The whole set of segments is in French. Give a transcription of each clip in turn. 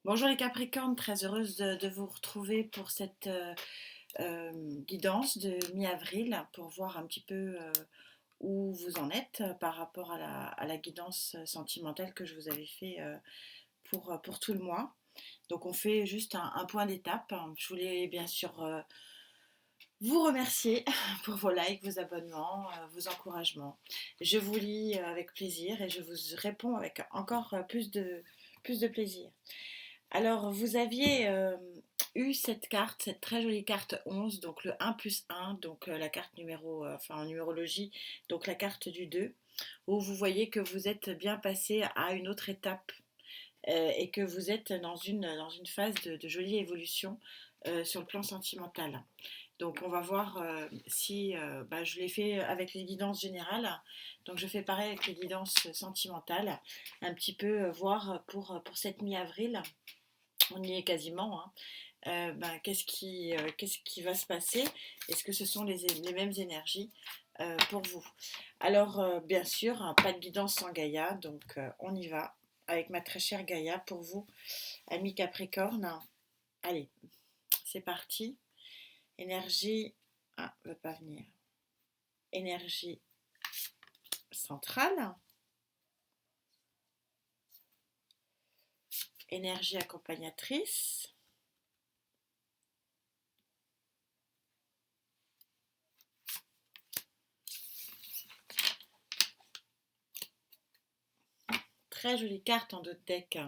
Bonjour les Capricornes, très heureuse de vous retrouver pour cette guidance de mi-avril pour voir un petit peu où vous en êtes par rapport à la guidance sentimentale que je vous avais fait pour tout le mois. Donc on fait juste un point d'étape. Je voulais bien sûr vous remercier pour vos likes, vos abonnements, vos encouragements. Je vous lis avec plaisir et je vous réponds avec encore plus de plaisir. Alors, vous aviez eu cette carte, cette très jolie carte 11, donc le 1 plus 1, donc la carte numéro, enfin en numérologie, donc la carte du 2, où vous voyez que vous êtes bien passé à une autre étape et que vous êtes dans une phase de jolie évolution sur le plan sentimental. Donc on va voir si je l'ai fait avec les guidances générales. Donc je fais pareil avec les guidances sentimentales, un petit peu voir pour cette mi-avril, on y est quasiment, hein. Qu'est-ce qui va se passer? Est-ce que ce sont les mêmes énergies pour vous? Alors, bien sûr, hein, pas de guidance sans Gaïa, donc on y va avec ma très chère Gaïa pour vous, amis Capricorne. Allez, c'est parti. Énergie, ah, ne veut pas venir. Énergie centrale, énergie accompagnatrice, très jolie carte en deux decks.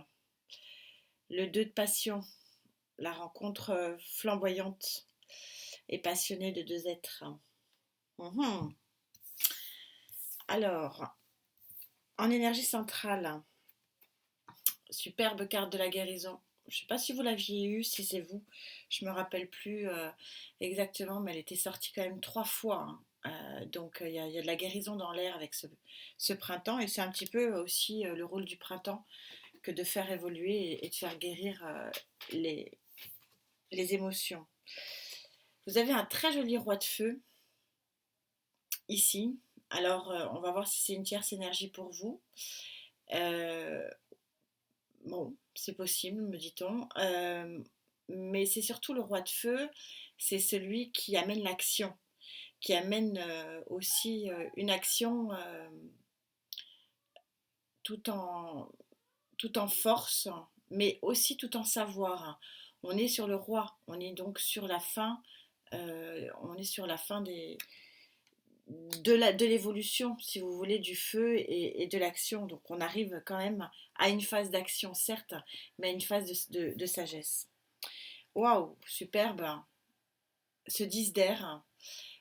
Le 2 de passion, la rencontre flamboyante et passionnée de deux êtres. Mhm. Alors, en énergie centrale, superbe carte de la guérison. Je ne sais pas si vous l'aviez eue, si c'est vous. Je ne me rappelle plus exactement, mais elle était sortie quand même 3 fois, hein. Donc il y a de la guérison dans l'air avec ce printemps. Et c'est un petit peu aussi le rôle du printemps que de faire évoluer et de faire guérir les, les émotions. Vous avez un très joli roi de feu ici. Alors, on va voir si c'est une tierce énergie pour vous. Euh, bon, c'est possible, me dit-on. Mais c'est surtout le roi de feu, c'est celui qui amène l'action, qui amène aussi une action tout en, tout en force, mais aussi tout en savoir. On est sur le roi, on est donc sur la fin, on est sur la fin de l'évolution, si vous voulez, du feu et de l'action. Donc on arrive quand même à une phase d'action, certes, mais à une phase de sagesse. Waouh, superbe, ce 10 d'air.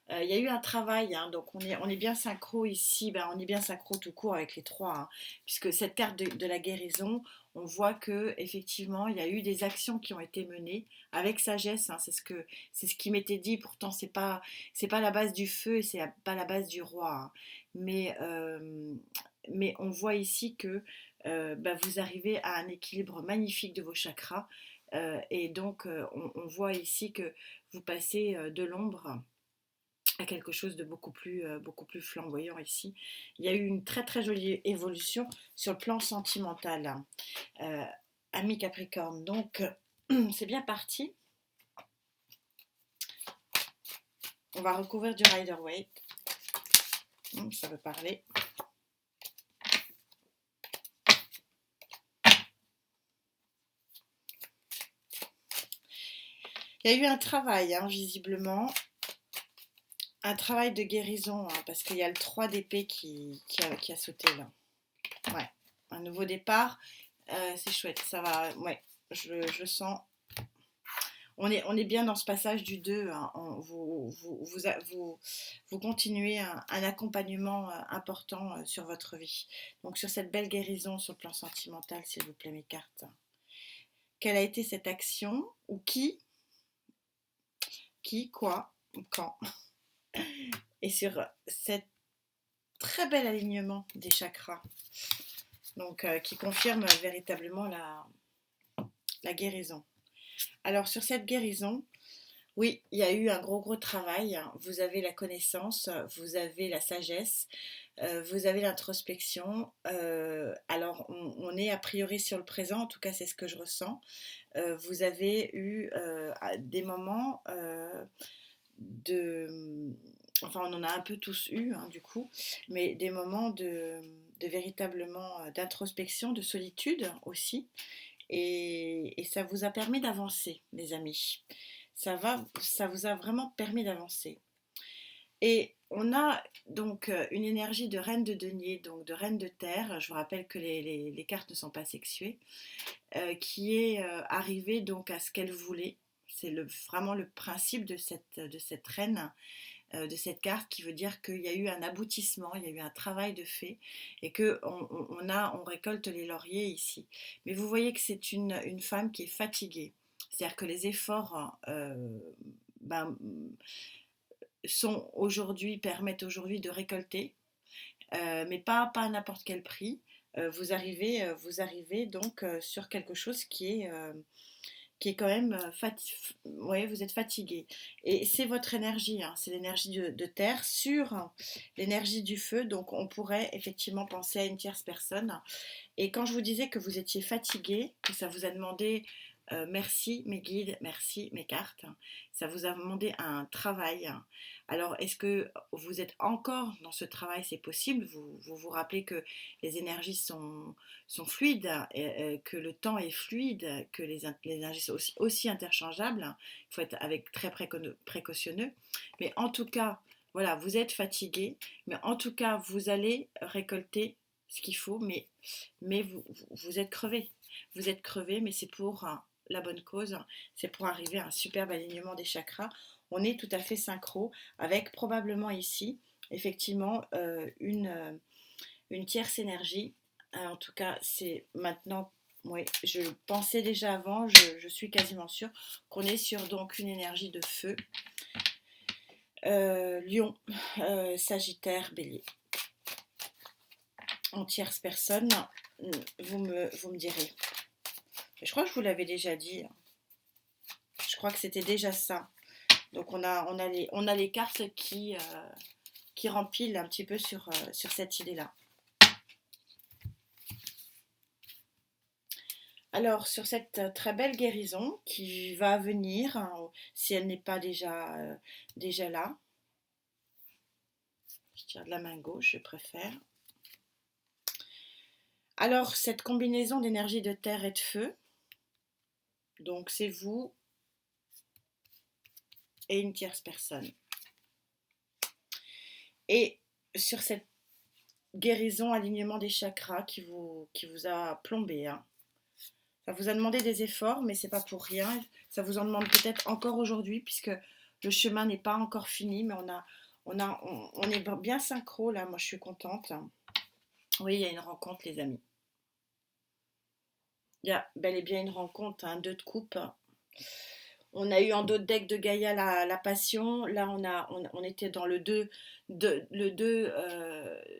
Il y a eu un travail, hein, donc on est bien synchro ici, on est bien synchro tout court avec les trois, hein, puisque cette carte de la guérison, on voit que effectivement il y a eu des actions qui ont été menées avec sagesse, hein, c'est ce qui m'était dit. Pourtant c'est pas la base du feu et c'est pas la base du roi, hein. mais mais on voit ici que vous arrivez à un équilibre magnifique de vos chakras, et donc on voit ici que vous passez de l'ombre à quelque chose de beaucoup plus flamboyant ici. Il y a eu une très très jolie évolution sur le plan sentimental, hein. Ami Capricorne, donc c'est bien parti. On va recouvrir du Rider-Waite. Ça veut parler. Il y a eu un travail, hein, visiblement. Un travail de guérison, hein, parce qu'il y a le 3 d'épée qui a sauté là. Ouais, un nouveau départ. C'est chouette, ça va. Ouais, je sens. On est bien dans ce passage du 2, hein. Vous continuez un accompagnement important sur votre vie. Donc sur cette belle guérison sur le plan sentimental, s'il vous plaît, mes cartes. Quelle a été cette action? Ou quoi, quand? Et sur cet très bel alignement des chakras, donc qui confirme véritablement la guérison. Alors sur cette guérison, Oui, il y a eu un gros travail. Vous avez la connaissance, vous avez la sagesse, vous avez l'introspection. Alors, on est a priori sur le présent, en tout cas, c'est ce que je ressens. Vous avez eu des moments de... Enfin, on en a un peu tous eu, hein, du coup, mais des moments de véritablement d'introspection, de solitude aussi. Et ça vous a permis d'avancer, les amis. Ça vous a vraiment permis d'avancer. Et on a donc une énergie de reine de denier, donc de reine de terre. Je vous rappelle que les cartes ne sont pas sexuées, qui est arrivée donc à ce qu'elle voulait. C'est vraiment le principe de cette reine, de cette carte, qui veut dire qu'il y a eu un aboutissement, il y a eu un travail de fait, et que on récolte les lauriers ici. Mais vous voyez que c'est une femme qui est fatiguée. C'est-à-dire que les efforts ben, permettent aujourd'hui de récolter, mais pas à n'importe quel prix. Vous arrivez donc sur quelque chose qui est quand même ouais, vous êtes fatigué. Et c'est votre énergie, hein, c'est l'énergie de terre sur l'énergie du feu. Donc on pourrait effectivement penser à une tierce personne. Et quand je vous disais que vous étiez fatigué, que ça vous a demandé merci mes guides, merci mes cartes, ça vous a demandé un travail. Alors est-ce que vous êtes encore dans ce travail? C'est possible. Vous rappelez que les énergies sont fluides, que le temps est fluide, que les énergies sont aussi interchangeables. Il faut être avec très précautionneux. Mais en tout cas, voilà, vous êtes fatigué, mais en tout cas, vous allez récolter ce qu'il faut, mais vous êtes crevé. Vous êtes crevé, mais c'est pour la bonne cause. C'est pour arriver à un superbe alignement des chakras. On est tout à fait synchro avec probablement ici, effectivement, une tierce énergie. En tout cas, c'est maintenant, oui, je pensais déjà avant, je suis quasiment sûre qu'on est sur donc une énergie de feu. Lion, Sagittaire, Bélier. En tierce personne, vous me direz. Je crois que je vous l'avais déjà dit. Je crois que c'était déjà ça. Donc on a les cartes qui rempilent un petit peu sur cette idée-là. Alors, sur cette très belle guérison qui va venir, hein, si elle n'est pas déjà là, je tire de la main gauche, je préfère. Alors, cette combinaison d'énergie de terre et de feu, donc c'est vous et une tierce personne. Et sur cette guérison, alignement des chakras qui vous a plombé, hein. Ça vous a demandé des efforts, mais c'est pas pour rien. Ça vous en demande peut-être encore aujourd'hui, puisque le chemin n'est pas encore fini, mais on est bien synchro là. Moi, je suis contente. Oui, il y a une rencontre, les amis. Il y a bel et bien une rencontre, un 2 de coupe. On a eu en dos de deck de Gaïa la passion. Là, on était dans le 2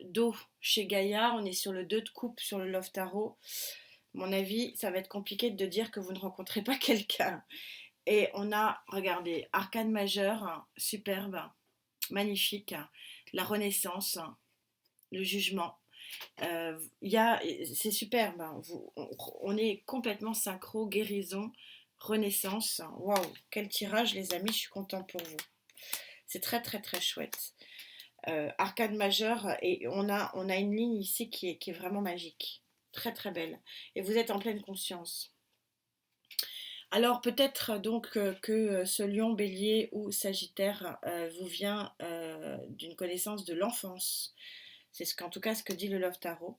d'eau chez Gaïa. On est sur le 2 de coupe sur le Love Tarot. Mon avis, ça va être compliqué de dire que vous ne rencontrez pas quelqu'un. Et on a, regardez, arcane majeur, superbe, magnifique, la renaissance, le jugement. C'est superbe, hein. On est complètement synchro, guérison, renaissance. Waouh, quel tirage, les amis, je suis contente pour vous. C'est très chouette. Arcane majeur, et on a une ligne ici qui est vraiment magique. Très belle. Et vous êtes en pleine conscience. Alors peut-être donc que ce lion, bélier ou sagittaire vous vient d'une connaissance de l'enfance. C'est en tout cas ce que dit le Love Tarot.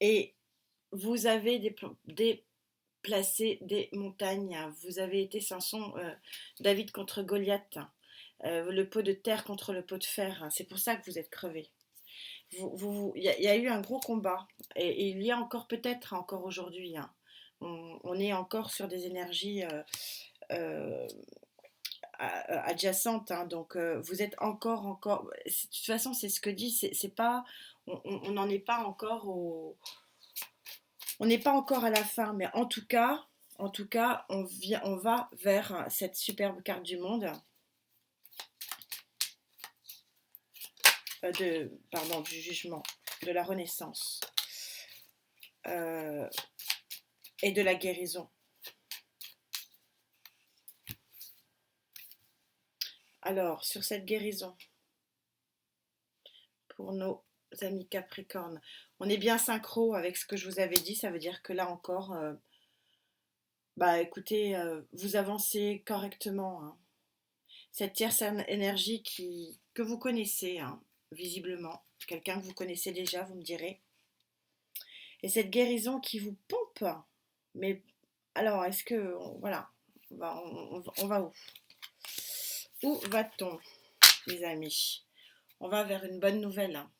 Et vous avez déplacé des montagnes. Vous avez été Samson, David contre Goliath. Le pot de terre contre le pot de fer. C'est pour ça que vous êtes crevé. Il y a eu un gros combat. Et il y a encore peut-être encore aujourd'hui. Hein. On est encore sur des énergies euh, adjacentes. Hein, donc vous êtes encore. De toute façon, c'est ce que dit. C'est pas. On n'en est pas encore au. On n'est pas encore à la fin, mais en tout cas, En tout cas, on va vers cette superbe carte du monde, pardon, du jugement, de la renaissance euh, et de la guérison. Alors, sur cette guérison, pour nos amis Capricorne, on est bien synchro avec ce que je vous avais dit, ça veut dire que là encore, bah écoutez, vous avancez correctement, hein. Cette tierce énergie que vous connaissez, hein, visiblement, quelqu'un que vous connaissez déjà, vous me direz, et cette guérison qui vous pompe, mais alors, est-ce que, voilà, on va où? Où va-t-on, les amis? On va vers une bonne nouvelle, hein.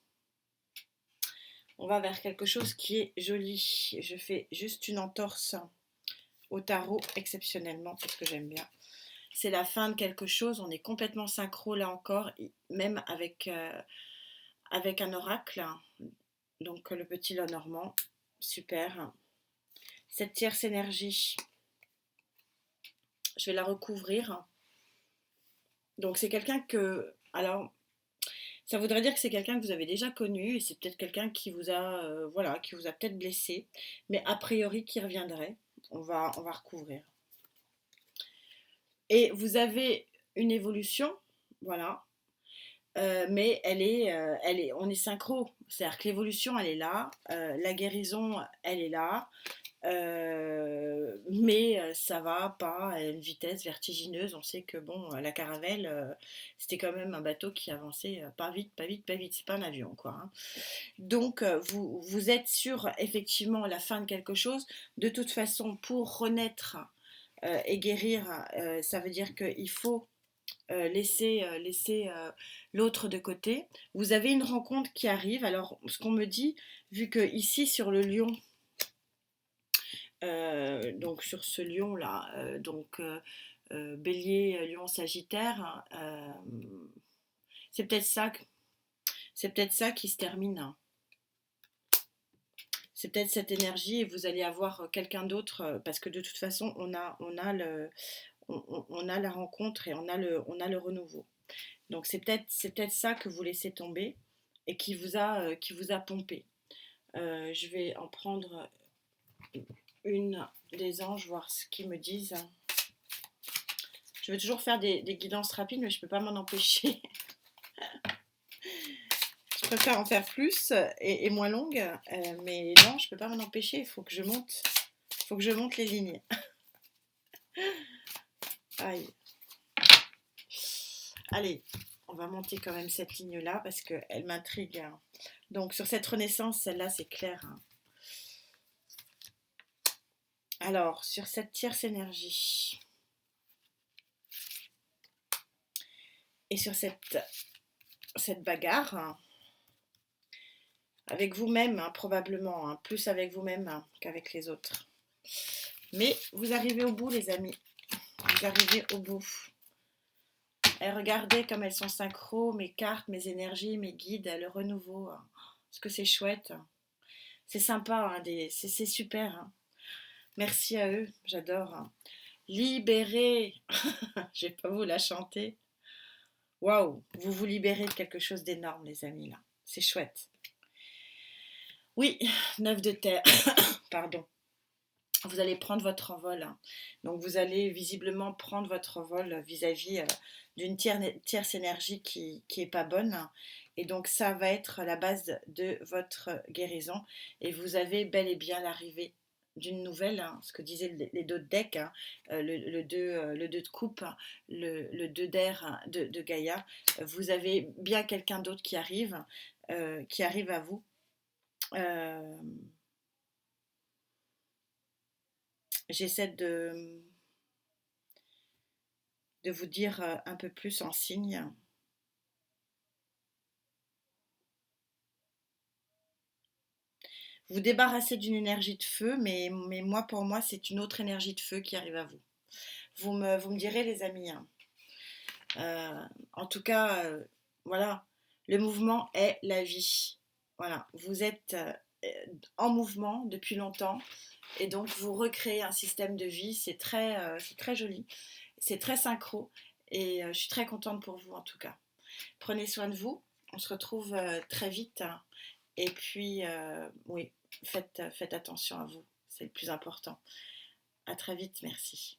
On va vers quelque chose qui est joli. Je fais juste une entorse au tarot exceptionnellement parce que j'aime bien. C'est la fin de quelque chose, on est complètement synchro là encore, même avec un oracle, donc le petit Lenormand, super. Cette tierce énergie, je vais la recouvrir. Donc c'est quelqu'un que, alors ça voudrait dire que c'est quelqu'un que vous avez déjà connu et c'est peut-être quelqu'un qui vous a, voilà, qui vous a peut-être blessé, mais a priori qui reviendrait. On va recouvrir. Et vous avez une évolution, voilà, mais on est synchro. C'est-à-dire que l'évolution, elle est là, la guérison, elle est là, mais ça va pas à une vitesse vertigineuse. On sait que bon, la Caravelle, c'était quand même un bateau qui avançait pas vite, pas vite, pas vite. C'est pas un avion, quoi, hein. Donc, vous êtes sur effectivement la fin de quelque chose. De toute façon, pour renaître et guérir, ça veut dire qu'il faut laisser l'autre de côté. Vous avez une rencontre qui arrive. Alors, ce qu'on me dit, vu que ici sur le lion, donc sur ce lion là, Bélier, Lion, Sagittaire, c'est peut-être ça, c'est peut-être ça qui se termine. C'est peut-être cette énergie et vous allez avoir quelqu'un d'autre parce que de toute façon on a la rencontre et on a le renouveau. Donc c'est peut-être ça que vous laissez tomber et qui vous a pompé. Je vais en prendre une des anges, voir ce qu'ils me disent. Je veux toujours faire des guidances rapides, mais je ne peux pas m'en empêcher. Je préfère en faire plus et moins longue, mais non, je ne peux pas m'en empêcher. Il faut que je monte les lignes. Aïe. Allez, on va monter quand même cette ligne-là parce qu'elle m'intrigue, hein. Donc sur cette renaissance, celle-là, c'est clair, hein. Alors, sur cette tierce énergie et sur cette bagarre, hein, avec vous-même, hein, probablement, hein, plus avec vous-même hein, qu'avec les autres. Mais vous arrivez au bout, les amis. Vous arrivez au bout. Et regardez comme elles sont synchro, mes cartes, mes énergies, mes guides, le renouveau. Hein. Parce que c'est chouette. C'est sympa, hein, c'est super. Hein. Merci à eux, j'adore. Hein. Libérez. Je vais pas vous la chanter. Waouh, vous vous libérez de quelque chose d'énorme, les amis, là. C'est chouette. Oui, 9 de terre. Pardon. Vous allez prendre votre envol, hein. Donc vous allez visiblement prendre votre envol vis-à-vis d'une tierce énergie qui est pas bonne, hein. Et donc ça va être la base de votre guérison. Et vous avez bel et bien l'arrivée d'une nouvelle, hein, ce que disaient les deux decks, hein, le 2 de coupe, hein, le 2 d'air hein, de Gaïa. Vous avez bien quelqu'un d'autre qui arrive à vous. Euh, J'essaie de vous dire un peu plus en signe. Vous débarrassez d'une énergie de feu, mais moi, pour moi, c'est une autre énergie de feu qui arrive à vous. Vous me direz, les amis, hein. En tout cas, voilà, le mouvement est la vie. Voilà, vous êtes en mouvement depuis longtemps Et donc, vous recréez un système de vie, c'est très joli, c'est très synchro, et je suis très contente pour vous en tout cas. Prenez soin de vous, on se retrouve très vite, hein. Et puis, oui, faites attention à vous, c'est le plus important. À très vite, merci.